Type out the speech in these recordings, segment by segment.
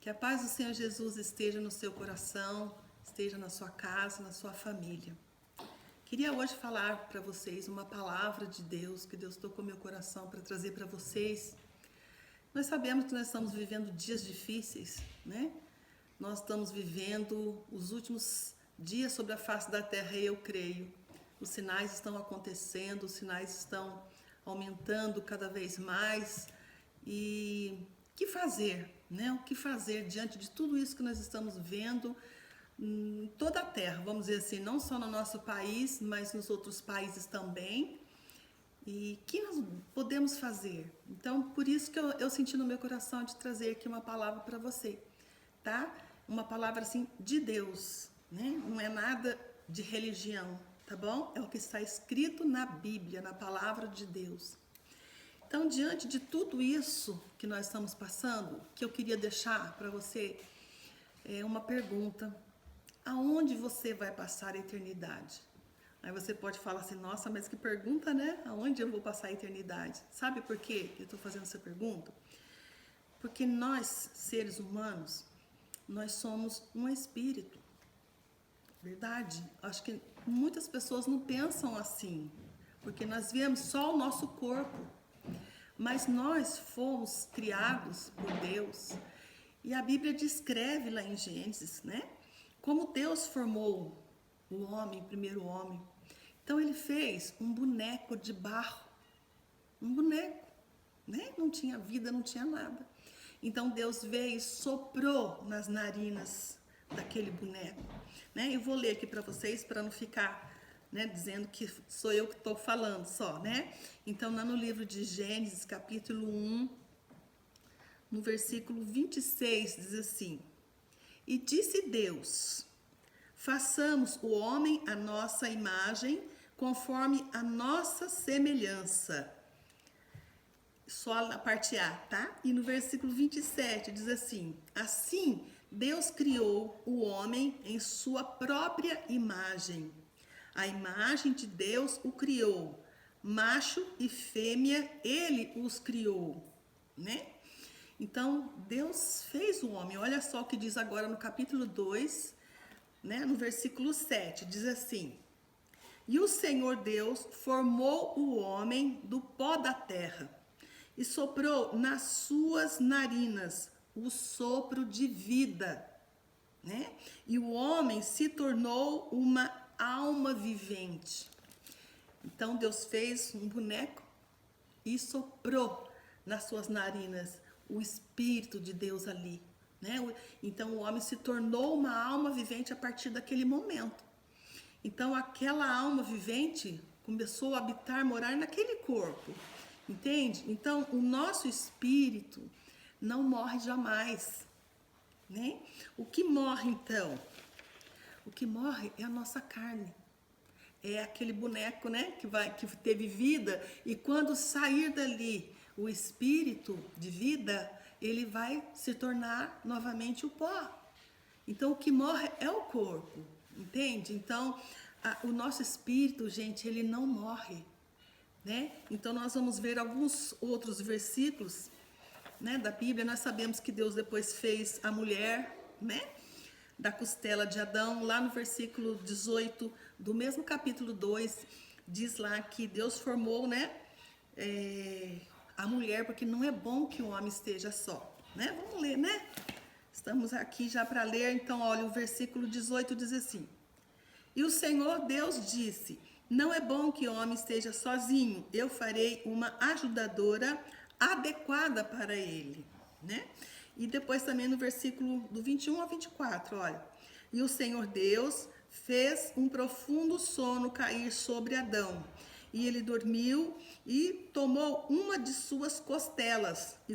Que a paz do Senhor Jesus esteja no seu coração, esteja na sua casa, na sua família. Queria hoje falar para vocês uma palavra de Deus, que Deus tocou meu coração para trazer para vocês. Nós sabemos que nós estamos vivendo dias difíceis, né? Nós estamos vivendo os últimos dias sobre a face da terra, eu creio. Os sinais estão acontecendo, os sinais estão aumentando cada vez mais. E o que fazer, né? O que fazer diante de tudo isso que nós estamos vendo em toda a terra, vamos dizer assim, não só no nosso país, mas nos outros países também. E o que nós podemos fazer? Então, por isso que eu senti no meu coração de trazer aqui uma palavra para você, tá? Uma palavra assim de Deus, né? Não é nada de religião, tá bom? É o que está escrito na Bíblia, na palavra de Deus. Então, diante de tudo isso que nós estamos passando, que eu queria deixar para você uma pergunta: aonde você vai passar a eternidade? Aí você pode falar assim: nossa, mas que pergunta, né? Aonde eu vou passar a eternidade? Sabe por quê que eu estou fazendo essa pergunta? Porque nós, seres humanos, nós somos um espírito. Verdade? Acho que muitas pessoas não pensam assim, porque nós vemos só o nosso corpo. Mas nós fomos criados por Deus, e a Bíblia descreve lá em Gênesis, né? Como Deus formou o homem, o primeiro homem. Então ele fez um boneco de barro, um boneco, né? Não tinha vida, não tinha nada. Então Deus veio e soprou nas narinas daquele boneco, né? Eu vou ler aqui para vocês para não ficar, né, dizendo que sou eu que estou falando só, né? Então, lá no livro de Gênesis, capítulo 1, no versículo 26, diz assim: E disse Deus: façamos o homem à nossa imagem, conforme a nossa semelhança. Só na parte A, tá? E no versículo 27 diz assim: assim Deus criou o homem em sua própria imagem. A imagem de Deus o criou, macho e fêmea ele os criou, né? Então, Deus fez o homem. Olha só o que diz agora no capítulo 2, né, no versículo 7, diz assim: E o Senhor Deus formou o homem do pó da terra e soprou nas suas narinas o sopro de vida, né? E o homem se tornou uma alma vivente. Então Deus fez um boneco e soprou nas suas narinas o Espírito de Deus ali, né? Então o homem se tornou uma alma vivente a partir daquele momento. Então aquela alma vivente começou a habitar, morar naquele corpo, entende? Então o nosso espírito não morre jamais, né? O que morre então? O que morre é a nossa carne. É aquele boneco, né, que teve vida, e quando sair dali o espírito de vida, ele vai se tornar novamente o pó. Então o que morre é o corpo, entende? Então o nosso espírito, gente, ele não morre, né? Então nós vamos ver alguns outros versículos, né, da Bíblia. Nós sabemos que Deus depois fez a mulher, né, da costela de Adão. Lá no versículo 18 do mesmo capítulo 2, diz lá que Deus formou, né, a mulher, porque não é bom que o homem esteja só, né? Vamos ler, né? Estamos aqui já para ler. Então, olha, o versículo 18 diz assim: E o Senhor Deus disse: não é bom que o homem esteja sozinho, eu farei uma ajudadora adequada para ele, né? E depois também no versículo do 21 ao 24, olha: E o Senhor Deus fez um profundo sono cair sobre Adão, e ele dormiu e tomou uma de suas costelas e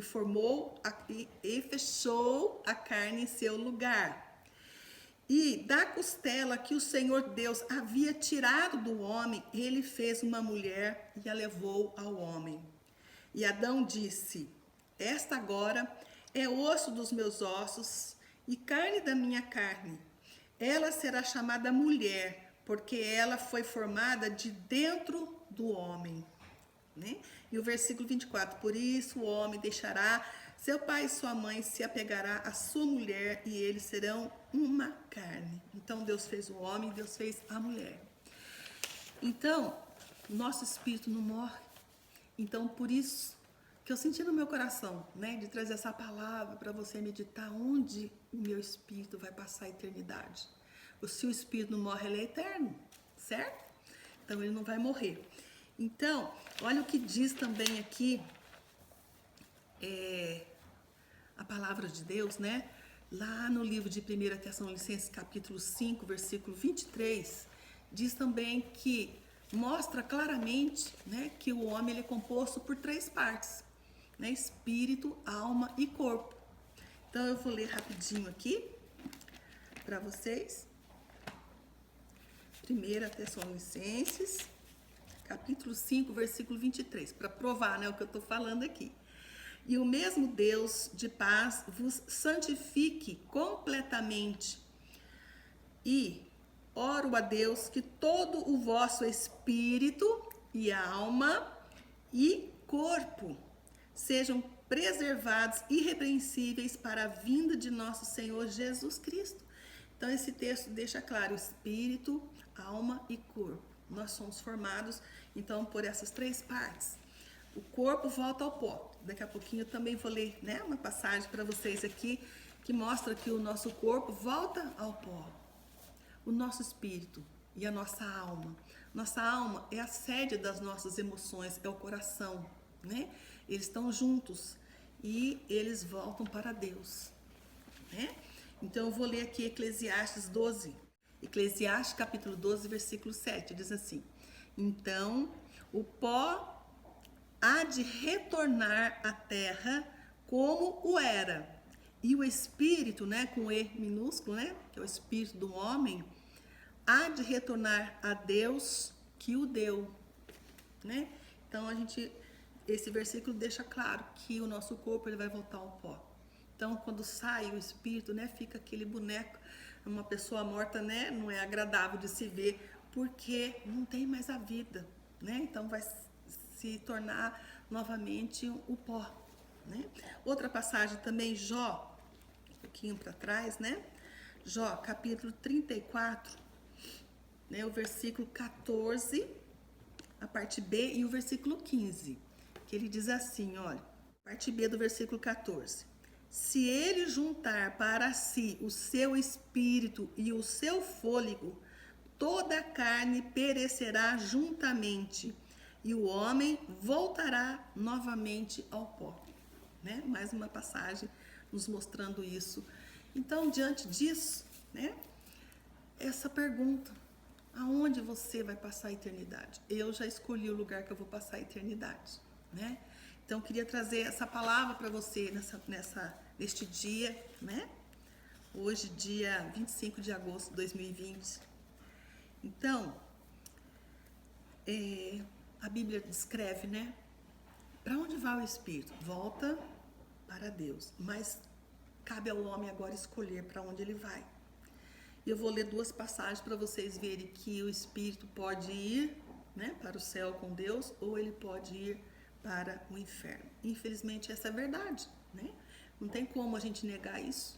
e fechou a carne em seu lugar. E da costela que o Senhor Deus havia tirado do homem, ele fez uma mulher e a levou ao homem. E Adão disse: esta agora é osso dos meus ossos e carne da minha carne. Ela será chamada mulher, porque ela foi formada de dentro do homem, né? E o versículo 24: por isso o homem deixará Seu pai e sua mãe se apegará à sua mulher e eles serão uma carne. Então Deus fez o homem, Deus fez a mulher. Então, nosso espírito não morre. Então, por isso que eu senti no meu coração, né, de trazer essa palavra para você meditar onde o meu espírito vai passar a eternidade. O seu espírito não morre, ele é eterno, certo? Então, ele não vai morrer. Então, olha o que diz também aqui, a palavra de Deus, né? Lá no livro de 1 Tessalonicenses, capítulo 5, versículo 23, diz também que mostra claramente, né, que o homem ele é composto por 3 partes, né? Espírito, alma e corpo. Então eu vou ler rapidinho aqui para vocês. 1 Tessalonicenses, capítulo 5, versículo 23, para provar, né, o que eu estou falando aqui. E o mesmo Deus de paz vos santifique completamente. E oro a Deus que todo o vosso espírito e alma e corpo sejam preservados irrepreensíveis para a vinda de nosso Senhor Jesus Cristo. Então esse texto deixa claro, espírito, alma e corpo. Nós somos formados, então, por essas 3 partes. O corpo volta ao pó. Daqui a pouquinho eu também vou ler, né, uma passagem para vocês aqui que mostra que o nosso corpo volta ao pó. O nosso espírito e a nossa alma. Nossa alma é a sede das nossas emoções, é o coração, né? Eles estão juntos e eles voltam para Deus, né? Então eu vou ler aqui Eclesiastes 12. Eclesiastes capítulo 12, versículo 7, diz assim: então o pó há de retornar à terra como o era, e o espírito, né, com E minúsculo, né, que é o espírito do homem, há de retornar a Deus que o deu, né? Então esse versículo deixa claro que o nosso corpo ele vai voltar ao pó. Então quando sai o espírito, né, fica aquele boneco, uma pessoa morta, né, não é agradável de se ver, porque não tem mais a vida, né? Então vai se tornar novamente o pó, né? Outra passagem também, Jó, um pouquinho para trás, né? Jó, capítulo 34, né? O versículo 14, a parte B, e o versículo 15, que ele diz assim, olha, parte B do versículo 14: se ele juntar para si o seu espírito e o seu fôlego, toda a carne perecerá juntamente, e o homem voltará novamente ao pó, né? Mais uma passagem nos mostrando isso. Então, diante disso, né, essa pergunta, aonde você vai passar a eternidade? Eu já escolhi o lugar que eu vou passar a eternidade, né? Então, eu queria trazer essa palavra para você neste dia, né? Hoje, dia 25 de agosto de 2020. Então, a Bíblia descreve, né? Para onde vai o espírito? Volta para Deus. Mas cabe ao homem agora escolher para onde ele vai. E eu vou ler 2 passagens para vocês verem que o espírito pode ir, né, para o céu com Deus, ou ele pode ir para o inferno. Infelizmente, essa é a verdade, né? Não tem como a gente negar isso.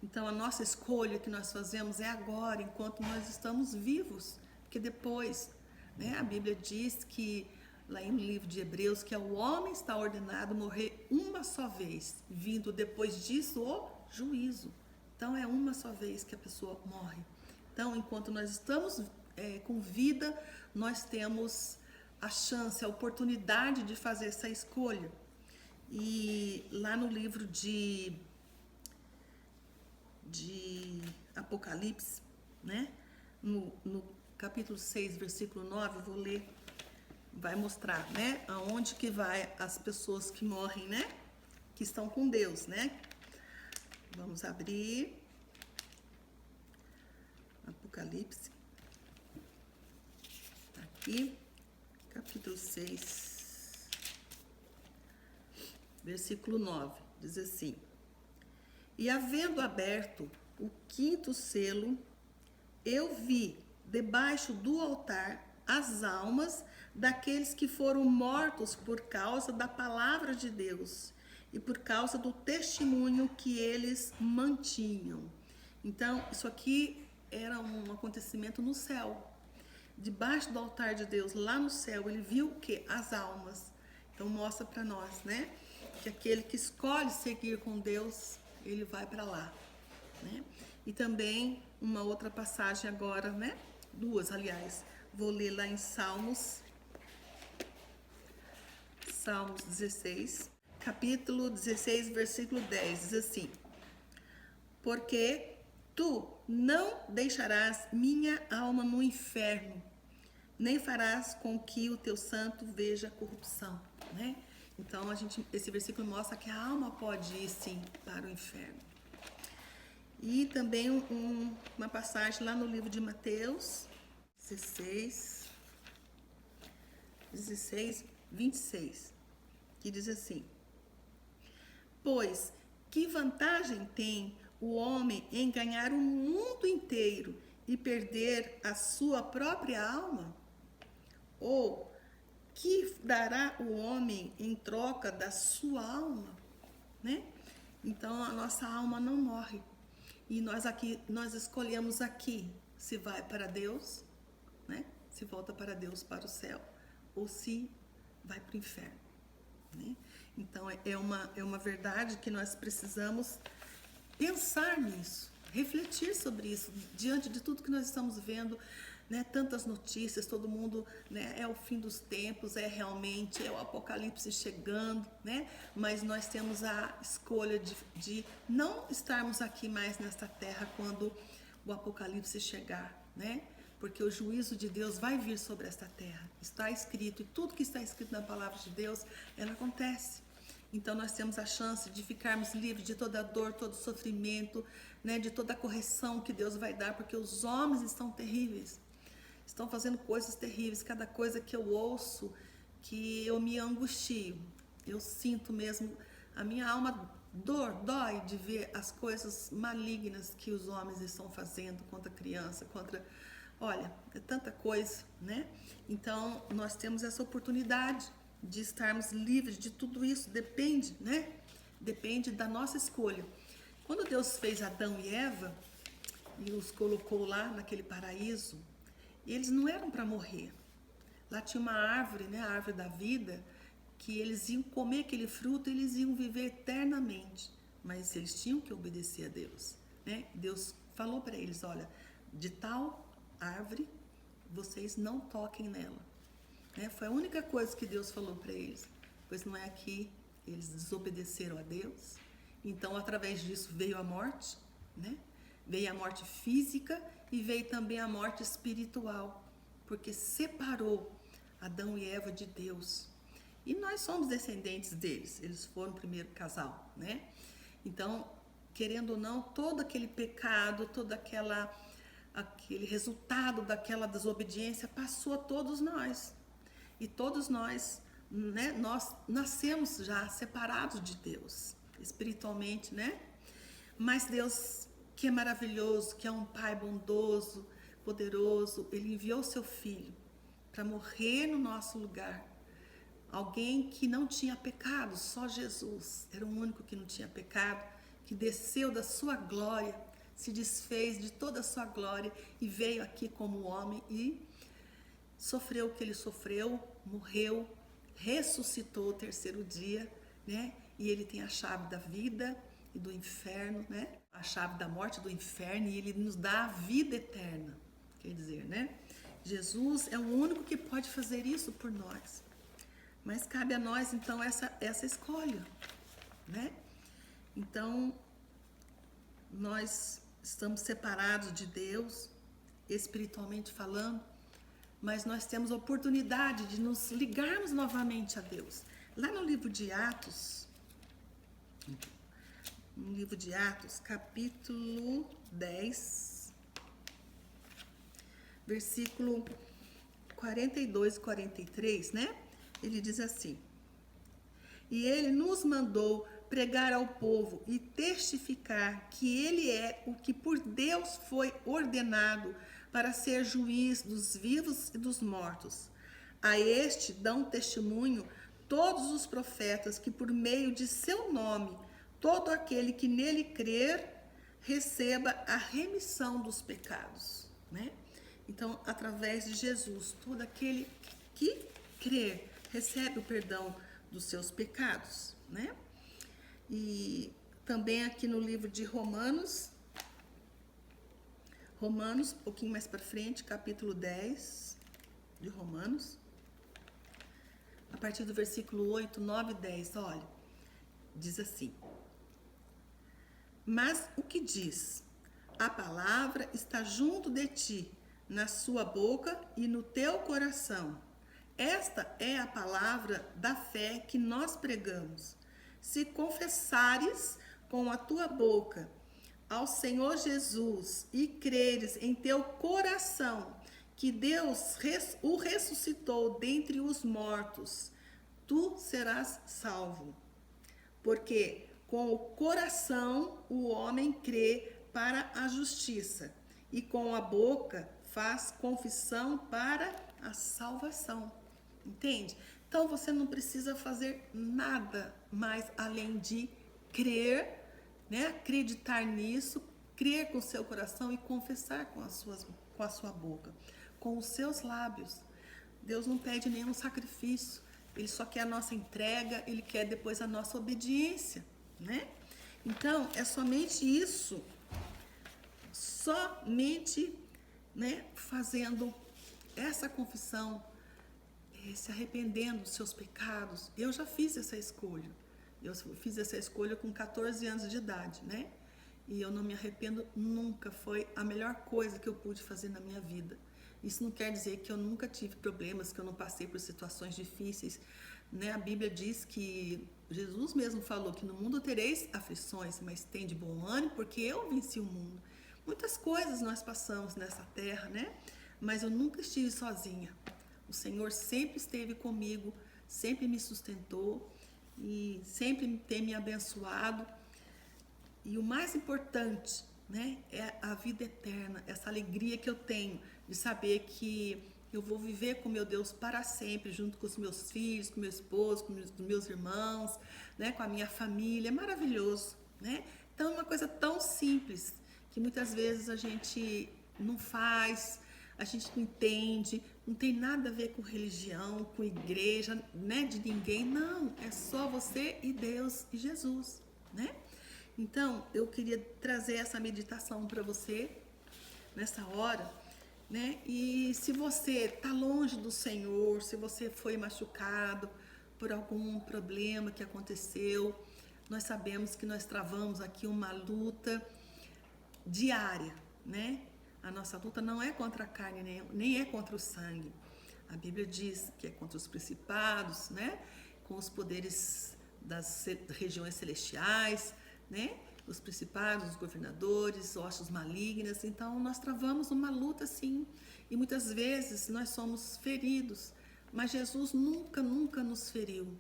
Então, a nossa escolha que nós fazemos é agora, enquanto nós estamos vivos. Porque depois, né, a Bíblia diz que, lá no livro de Hebreus, que ao homem está ordenado morrer uma só vez, vindo depois disso o juízo. Então, é uma só vez que a pessoa morre. Então, enquanto nós estamos com vida, nós temos a chance, a oportunidade de fazer essa escolha. E lá no livro de Apocalipse, né? No capítulo 6, versículo 9, eu vou ler, vai mostrar, né? Aonde que vai as pessoas que morrem, né? Que estão com Deus, né? Vamos abrir Apocalipse, aqui, capítulo 6, versículo 9, diz assim: e havendo aberto o 5º selo, eu vi debaixo do altar as almas daqueles que foram mortos por causa da palavra de Deus e por causa do testemunho que eles mantinham. Então, isso aqui era um acontecimento no céu. Debaixo do altar de Deus, lá no céu, ele viu o quê? As almas. Então mostra para nós, né? Que aquele que escolhe seguir com Deus, ele vai para lá, né? E também uma outra passagem agora, né? Duas, aliás. Vou ler lá em Salmos 16, capítulo 16, versículo 10, diz assim: porque tu não deixarás minha alma no inferno, nem farás com que o teu santo veja corrupção, né? Então, esse versículo mostra que a alma pode ir, sim, para o inferno. E também uma passagem lá no livro de Mateus 16, 26, que diz assim: pois que vantagem tem o homem em ganhar o mundo inteiro e perder a sua própria alma? Ou que dará o homem em troca da sua alma, né? Então a nossa alma não morre. E nós escolhemos aqui se vai para Deus, né? Se volta para Deus, para o céu, ou se vai para o inferno, né? Então é uma verdade que nós precisamos pensar nisso, refletir sobre isso, diante de tudo que nós estamos vendo, né? Tantas notícias, todo mundo, né? É o fim dos tempos, realmente o apocalipse chegando, né? Mas nós temos a escolha de não estarmos aqui mais nesta terra quando o apocalipse chegar, né? Porque o juízo de Deus vai vir sobre esta terra, está escrito, e tudo que está escrito na palavra de Deus, ela acontece. Então nós temos a chance de ficarmos livres de toda dor, todo sofrimento, né? De toda a correção que Deus vai dar, porque os homens estão terríveis. Estão fazendo coisas terríveis. Cada coisa que eu ouço, que eu me angustio. Eu sinto mesmo, a minha alma dói de ver as coisas malignas que os homens estão fazendo contra a criança, olha, é tanta coisa, né? Então, nós temos essa oportunidade de estarmos livres de tudo isso. Depende, né? Depende da nossa escolha. Quando Deus fez Adão e Eva e os colocou lá naquele paraíso, eles não eram para morrer. Lá tinha uma árvore, né, a árvore da vida, que eles iam comer aquele fruto e eles iam viver eternamente. Mas eles tinham que obedecer a Deus, né? Deus falou para eles: olha, de tal árvore vocês não toquem nela, né? Foi a única coisa que Deus falou para eles. Pois não é que eles desobedeceram a Deus. Então, através disso veio a morte, né? Veio a morte física e veio também a morte espiritual, porque separou Adão e Eva de Deus. E nós somos descendentes deles, eles foram o primeiro casal, né? Então, querendo ou não, todo aquele pecado, todo aquele resultado daquela desobediência passou a todos nós. E todos nós, né, nós nascemos já separados de Deus, espiritualmente, né? Mas Deus, que é maravilhoso, que é um Pai bondoso, poderoso, Ele enviou seu Filho para morrer no nosso lugar. Alguém que não tinha pecado, só Jesus era o único que não tinha pecado, que desceu da sua glória, se desfez de toda a sua glória e veio aqui como homem e sofreu o que ele sofreu, morreu, ressuscitou o terceiro dia, né? E ele tem a chave da vida e do inferno, né? A chave da morte e do inferno, e ele nos dá a vida eterna. Quer dizer, né? Jesus é o único que pode fazer isso por nós. Mas cabe a nós, então, essa escolha, né? Então, nós estamos separados de Deus, espiritualmente falando, mas nós temos a oportunidade de nos ligarmos novamente a Deus. Lá no livro de Atos, capítulo 10, versículo 42 e 43, né? Ele diz assim: e ele nos mandou pregar ao povo e testificar que ele é o que por Deus foi ordenado para ser juiz dos vivos e dos mortos. A este dão testemunho todos os profetas que por meio de seu nome, todo aquele que nele crer, receba a remissão dos pecados, né? Então, através de Jesus, todo aquele que crer, recebe o perdão dos seus pecados, né? E também aqui no livro de Romanos, um pouquinho mais para frente, capítulo 10 de Romanos, a partir do versículo 8, 9 e 10, olha, diz assim: mas o que diz? A palavra está junto de ti, na sua boca e no teu coração. Esta é a palavra da fé que nós pregamos. Se confessares com a tua boca ao Senhor Jesus e creres em teu coração que Deus o ressuscitou dentre os mortos, tu serás salvo. Porque com o coração o homem crê para a justiça, e com a boca faz confissão para a salvação. Entende? Então você não precisa fazer nada mais além de crer, né? Acreditar nisso, crer com o seu coração e confessar com a sua boca, com os seus lábios. Deus não pede nenhum sacrifício, Ele só quer a nossa entrega, Ele quer depois a nossa obediência, né? Então, é somente isso, somente, né, fazendo essa confissão, se arrependendo dos seus pecados. Eu já fiz essa escolha. Eu fiz essa escolha com 14 anos de idade, né? E eu não me arrependo nunca. Foi a melhor coisa que eu pude fazer na minha vida. Isso não quer dizer que eu nunca tive problemas, que eu não passei por situações difíceis, né? A Bíblia diz que Jesus mesmo falou que no mundo tereis aflições, mas tem de bom ânimo, porque eu venci o mundo. Muitas coisas nós passamos nessa terra, né? Mas eu nunca estive sozinha. O Senhor sempre esteve comigo, sempre me sustentou e sempre tem me abençoado. E o mais importante, né, é a vida eterna, essa alegria que eu tenho de saber que eu vou viver com meu Deus para sempre, junto com os meus filhos, com meu esposo, com os meus irmãos, né, com a minha família. É maravilhoso, né? Então é uma coisa tão simples que muitas vezes a gente não faz, a gente não entende, não tem nada a ver com religião, com igreja, né, de ninguém. Não, é só você e Deus e Jesus, né? Então, eu queria trazer essa meditação para você nessa hora, né? E se você está longe do Senhor, se você foi machucado por algum problema que aconteceu, nós sabemos que nós travamos aqui uma luta diária, né? A nossa luta não é contra a carne, nem é contra o sangue. A Bíblia diz que é contra os principados, né? Com os poderes das regiões celestiais, né? Os principados, os governadores, hostes malignas. Então, nós travamos uma luta, sim. E muitas vezes nós somos feridos. Mas Jesus nunca nos feriu,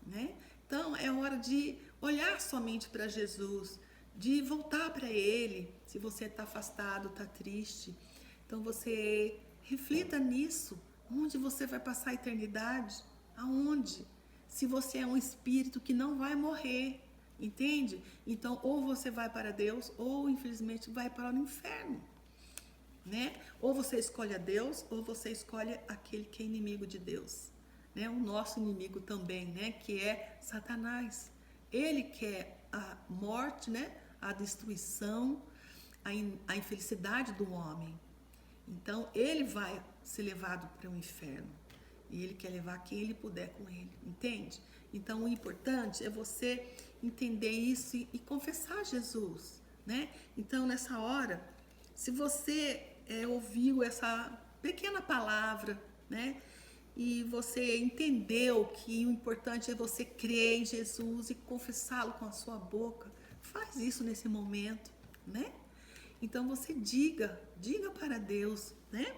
né? Então, é hora de olhar somente para Jesus, de voltar para Ele. Se você está afastado, está triste, então você reflita nisso. Onde você vai passar a eternidade? Aonde? Se você é um espírito que não vai morrer, entende? Então, ou você vai para Deus, ou infelizmente vai para o inferno, né? Ou você escolhe a Deus, ou você escolhe aquele que é inimigo de Deus, né? O nosso inimigo também, né? Que é Satanás. Ele quer a morte, né? A destruição, a infelicidade do homem. Então, ele vai ser levado para o inferno. E ele quer levar quem ele puder com ele, entende? Então, o importante é você entender isso e confessar Jesus, né? Então, nessa hora, se você ouviu essa pequena palavra, né? E você entendeu que o importante é você crer em Jesus e confessá-lo com a sua boca, faz isso nesse momento, né? Então você diga para Deus, né?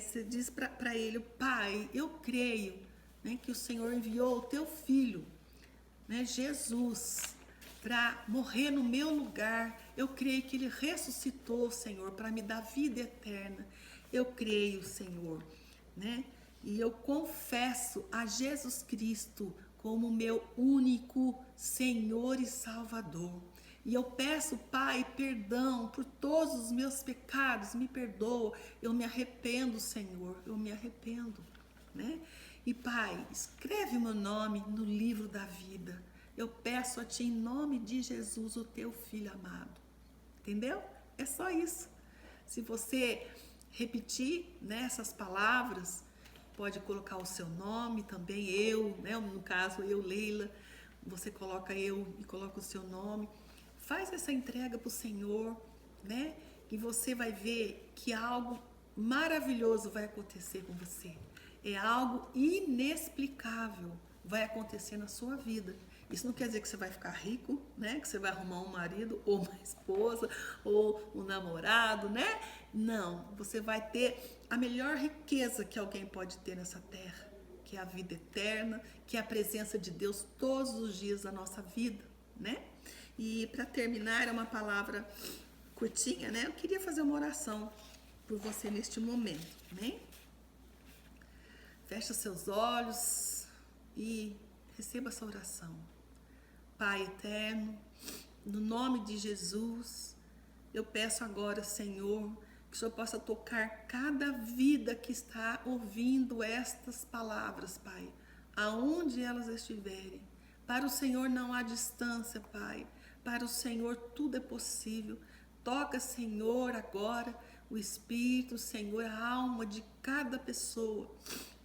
Você diz para Ele: Pai, eu creio, né, que o Senhor enviou o Teu Filho, né, Jesus, para morrer no meu lugar. Eu creio que Ele ressuscitou, Senhor, para me dar vida eterna. Eu creio, Senhor, né? e eu confesso a Jesus Cristo como meu único Senhor e Salvador. E eu peço, Pai, perdão por todos os meus pecados, me perdoa. Eu me arrependo, Senhor, eu me arrependo, né? E Pai, escreve meu nome no livro da vida. Eu peço a Ti em nome de Jesus, o Teu Filho amado. Entendeu? É só isso. Se você repetir, né, essas palavras, pode colocar o seu nome também, eu, né, no caso eu, Leila, você coloca eu e coloca o seu nome. Faz essa entrega para o Senhor, né? E você vai ver que algo maravilhoso vai acontecer com você. É algo inexplicável vai acontecer na sua vida. Isso não quer dizer que você vai ficar rico, né? Que você vai arrumar um marido ou uma esposa ou um namorado, né? Não, você vai ter a melhor riqueza que alguém pode ter nessa terra, que é a vida eterna, que é a presença de Deus todos os dias da nossa vida, né? E para terminar, é uma palavra curtinha, né? Eu queria fazer uma oração por você neste momento, né? Fecha seus olhos e receba essa oração. Pai eterno, no nome de Jesus, eu peço agora, Senhor, que o Senhor possa tocar cada vida que está ouvindo estas palavras, Pai, aonde elas estiverem. Para o Senhor não há distância, Pai. Para o Senhor tudo é possível. Toca, Senhor, agora o espírito, Senhor, a alma de cada pessoa.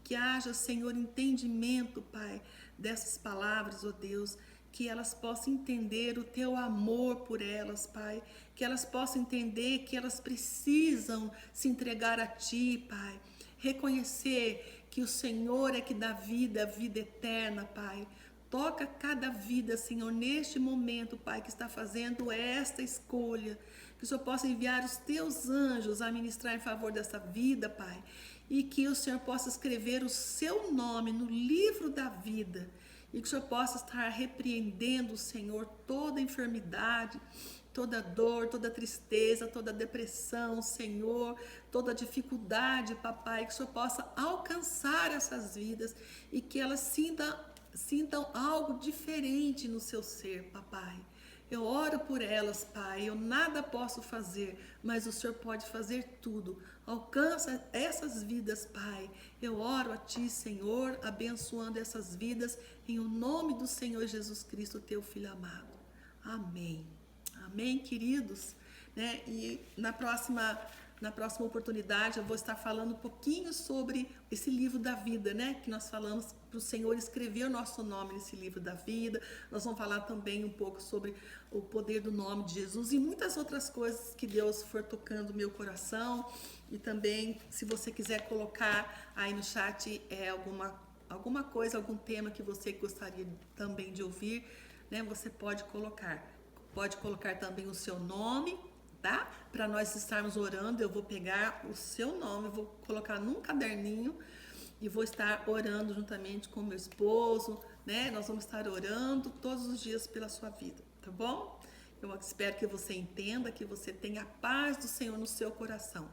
Que haja, Senhor, entendimento, Pai, dessas palavras, ó Deus, que elas possam entender o Teu amor por elas, Pai, que elas possam entender que elas precisam se entregar a Ti, Pai, reconhecer que o Senhor é que dá vida, a vida eterna, Pai. Toca cada vida, Senhor, neste momento, Pai, que está fazendo esta escolha, que o Senhor possa enviar os Teus anjos a ministrar em favor dessa vida, Pai, e que o Senhor possa escrever o Seu nome no livro da vida, e que o Senhor possa estar repreendendo, Senhor, toda enfermidade, toda dor, toda tristeza, toda depressão, Senhor, toda dificuldade, Papai, que o Senhor possa alcançar essas vidas e que elas sintam algo diferente no seu ser, Papai. Eu oro por elas, Pai, eu nada posso fazer, mas o Senhor pode fazer tudo. Alcança essas vidas, Pai. Eu oro a Ti, Senhor, abençoando essas vidas, em o nome do Senhor Jesus Cristo, Teu Filho amado. Amém. Amém, queridos? Né? E na próxima oportunidade eu vou estar falando um pouquinho sobre esse livro da vida, né? Que nós falamos para o Senhor escrever o nosso nome nesse livro da vida. Nós vamos falar também um pouco sobre o poder do nome de Jesus e muitas outras coisas que Deus for tocando no meu coração. E também, se você quiser colocar aí no chat alguma coisa, algum tema que você gostaria também de ouvir, né? Você pode colocar. Pode colocar também o seu nome, tá? Para nós estarmos orando, eu vou pegar o seu nome, vou colocar num caderninho e vou estar orando juntamente com meu esposo, né? Nós vamos estar orando todos os dias pela sua vida, tá bom? Eu espero que você entenda, que você tenha a paz do Senhor no seu coração.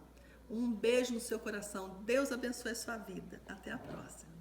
Um beijo no seu coração. Deus abençoe a sua vida. Até a próxima.